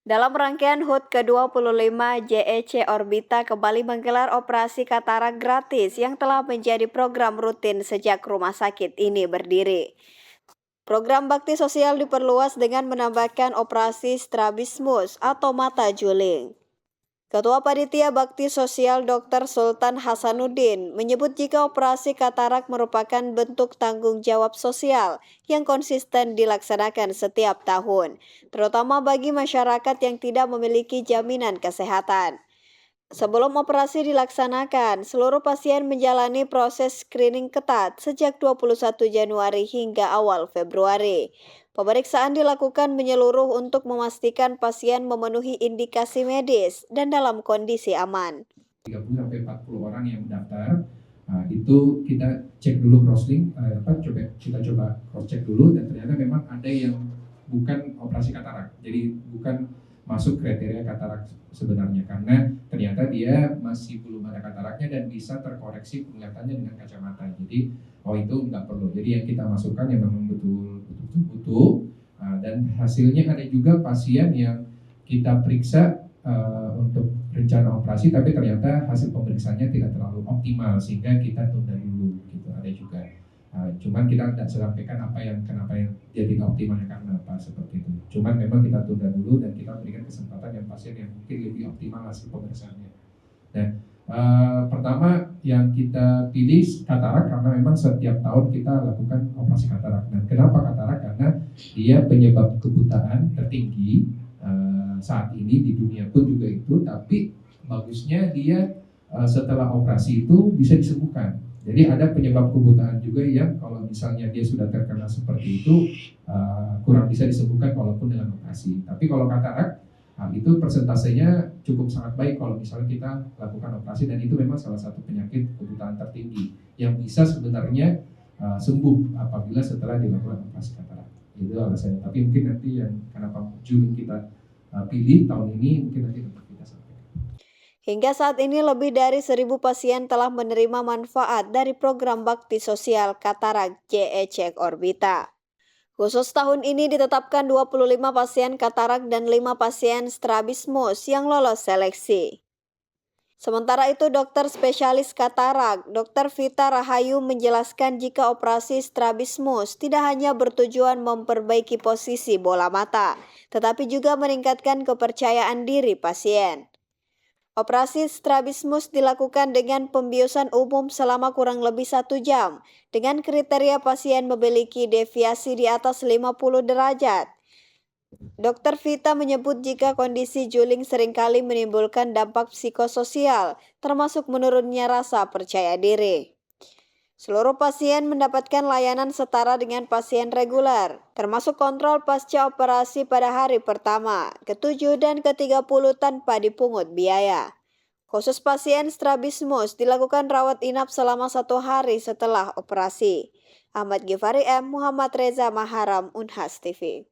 Dalam rangkaian HUT ke-25, JEC Orbita kembali menggelar operasi katarak gratis yang telah menjadi program rutin sejak rumah sakit ini berdiri. Program bakti sosial diperluas dengan menambahkan operasi strabismus atau mata juling. Ketua Panitia Bakti Sosial Dr. Sultan Hasanuddin menyebut jika operasi katarak merupakan bentuk tanggung jawab sosial yang konsisten dilaksanakan setiap tahun, terutama bagi masyarakat yang tidak memiliki jaminan kesehatan. Sebelum operasi dilaksanakan, seluruh pasien menjalani proses screening ketat sejak 21 Januari hingga awal Februari. Pemeriksaan dilakukan menyeluruh untuk memastikan pasien memenuhi indikasi medis dan dalam kondisi aman. 30-40 orang yang mendaftar, itu kita cek dulu crosslink, kita coba cross check dulu, dan ternyata memang ada yang bukan operasi katarak, jadi bukan masuk kriteria katarak sebenarnya, karena ternyata dia masih belum ada kataraknya dan bisa terkoreksi penglihatannya dengan kacamata. Jadi itu nggak perlu. Jadi yang kita masukkan yang memang betul butuh, dan hasilnya ada juga pasien yang kita periksa untuk rencana operasi, tapi ternyata hasil pemeriksaannya tidak terlalu optimal sehingga kita tunda dulu gitu. Ada juga. Cuman kita tidak sampaikan kenapa yang dia tidak optimalnya karena apa seperti itu. Cuman memang kita tunda dulu dan kita berikan kesempatan yang pasien yang mungkin lebih optimal hasil pemeriksaannya. Dan pertama yang kita pilih katarak karena memang setiap tahun kita lakukan operasi katarak. Dan kenapa katarak? Karena dia penyebab kebutaan tertinggi saat ini di dunia pun juga itu, tapi bagusnya dia setelah operasi itu bisa disembuhkan. Jadi ada penyebab kebutaan juga yang kalau misalnya dia sudah terkena seperti itu kurang bisa disembuhkan walaupun dengan operasi. Tapi kalau katarak itu persentasenya cukup sangat baik kalau misalnya kita lakukan operasi, dan itu memang salah satu penyakit kebutaan tertinggi yang bisa sebenarnya sembuh apabila setelah dilakukan operasi katarak. Itu alasannya. Tapi mungkin nanti yang kenapa juling kita pilih tahun ini mungkin nanti dapat kita sampaikan. Hingga saat ini lebih dari 1.000 pasien telah menerima manfaat dari program bakti sosial katarak JEC Orbita. Khusus tahun ini ditetapkan 25 pasien katarak dan 5 pasien strabismus yang lolos seleksi. Sementara itu, dokter spesialis katarak, Dr. Vita Rahayu menjelaskan jika operasi strabismus tidak hanya bertujuan memperbaiki posisi bola mata, tetapi juga meningkatkan kepercayaan diri pasien. Operasi strabismus dilakukan dengan pembiusan umum selama kurang lebih 1 jam, dengan kriteria pasien memiliki deviasi di atas 50 derajat. Dr. Vita menyebut jika kondisi juling seringkali menimbulkan dampak psikososial, termasuk menurunnya rasa percaya diri. Seluruh pasien mendapatkan layanan setara dengan pasien reguler, termasuk kontrol pasca operasi pada hari pertama, ke-7 dan ke-30 tanpa dipungut biaya. Khusus pasien strabismus dilakukan rawat inap selama 1 hari setelah operasi. Ahmad Gifari M. Muhammad Reza Maharam, Unhas TV.